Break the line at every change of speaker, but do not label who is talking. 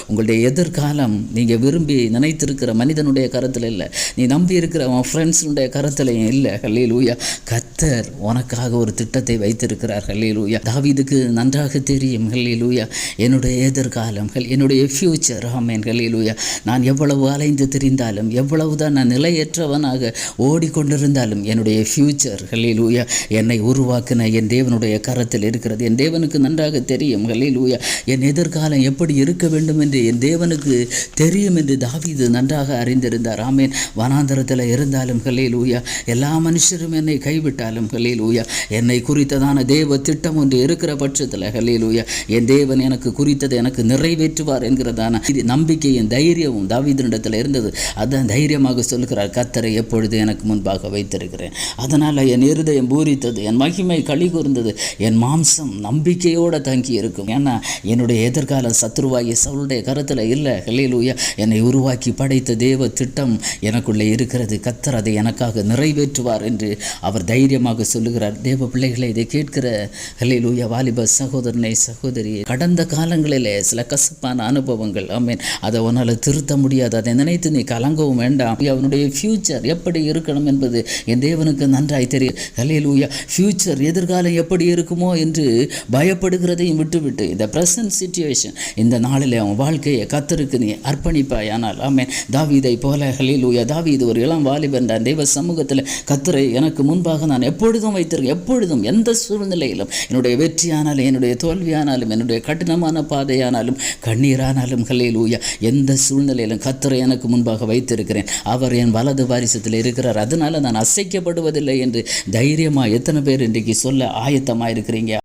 உங்களுடைய எதிர்காலம் நீங்கள் விரும்பி நினைத்திருக்கிற மனிதனுடைய கருத்தில் இல்லை, நீ நம்பி இருக்கிற உன் ஃப்ரெண்ட்ஸுடைய கருத்துலையும் இல்லை. ஹல்லேலூயா. கர்த்தர் உனக்காக ஒரு திட்டத்தை வைத்திருக்கிறார். ஹல்லேலூயா. தாவீதுக்கு நன்றாக தெரியும், ஹல்லேலூயா, என்னுடைய எதிர்காலம், என்னுடைய ஃப்யூச்சர். ஆமென். ஹல்லேலூயா. நான் எவ்வளவு அலைந்து திரிந்தாலும், எவ்வளவுதான் நான் நிலையற்றவனாக ஓடிக்கொண்டிருந்தாலும், என்னுடைய ஃப்யூச்சர், ஹல்லேலூயா, என்னை உருவாக்கின என் தேவனுடைய கரத்தில் இருக்கிறது. என் தேவனுக்கு நன்றாக தெரியும், ஹல்லேலூயா, என் எதிர்காலம் எப்படி இருக்க வேண்டும் என்று என் தேவனுக்கு தெரியும் என்று தாவீது நன்றாக அறிந்திருந்தார். ஆமென். வனாந்தரத்தில் இருந்தாலும், ஹல்லேலூயா, எல்லா மனுஷரும் என்னை கைவிட்டாலும், ஹல்லேலூயா, என்னை குறித்ததான தேவ திட்டம் ஒன்று இருக்கிற பட்சத்தில், ஹல்லேலூயா, என் தேவன் எனக்கு குறித்ததை எனக்கு நிறைவேற்றுவார் என்கிறதான நம்பிக்கையும் தைரியமும் தாவீதினிடத்தில் இருந்தது. அதான் தைரியமாக சொல்கிறார், கர்த்தரை எப்பொழுது எனக்கு முன்பாக வைத்திருக்கிறேன், அதனால் என் இருதயம் பூரித்தது, என் மகிமை களி கூர்ந்தது, என் மாம்சம் நம்பிக்கையோடு தங்கி இருக்கும். ஏன்னா என்னுடைய எதிர்காலம் சத்ருவாகிய சவுளுடைய கருத்தில் இல்லை. ஹல்லேலூயா. என்னை உருவாக்கி படைத்த தேவ திட்டம் எனக்குள்ளே இருக்கிறது. கர்த்தர் அதை எனக்காக நிறைவேற்றுவார் என்று அவர் தைரியமாக சொல்லுகிறார். தேவ பிள்ளைகளை இதை கேட்கிற ஹல்லேலூயா வாலிப சகோதரனை சகோதரியை, கடந்த காலங்களிலே சில கசப்பான அனுபவங்கள், ஆமென், அதை உன்னால் திருத்த முடியாது. அதை நினைத்து நீ கலங்கவும் வேண்டாம். அவனுடைய ஃப்யூச்சர் எப்படி இருக்கணும் என்பது என் தேவனுக்கு நன்றாய் தெரியும். ஹல்லேலூயா. ஃப்யூச்சர், எதிர்காலம் எப்படி இருக்குமோ என்று பயப்படுகிறதையும் விட்டுவிட்டு இந்த ப்ரெசன்ட் சிச்சுவேஷன், இந்த நாளில் அவன் வாழ்க்கையை கர்த்தருக்கு நீ அர்ப்பணிப்பாய். ஆனால் ஆமென், தாவீதை போல, ஹல்லேலூயா, தாவீது ஒரு இளம் வாலிபன் தான். தேவ சமூகத்தில் கர்த்தரை எனக்கு முன்பாக நான் எப்பொழுதும் வைத்திருக்கேன், எப்பொழுதும் எந்த சூழ்நிலையிலும், என்னுடைய வெற்றியானாலும் என்னுடைய தோல்வியானாலும் என்னுடைய கடினமான பாதையானாலும் கண்ணீரானாலும், ஹல்லேலூயா, எந்த சூழ்நிலையிலும் கர்த்தரை எனக்கு முன்பாக வைத்திருக்கிறேன். அவர் என் வலது வாரிசத்தில் இருக்கிறார், அதனால் நான் அசைக்கப்படுவதில்லை என்று தைரியமாக எத்தனை பேர் இன்றைக்கு சொல்ல ஆயத்தமாக இருக்கிறீங்க?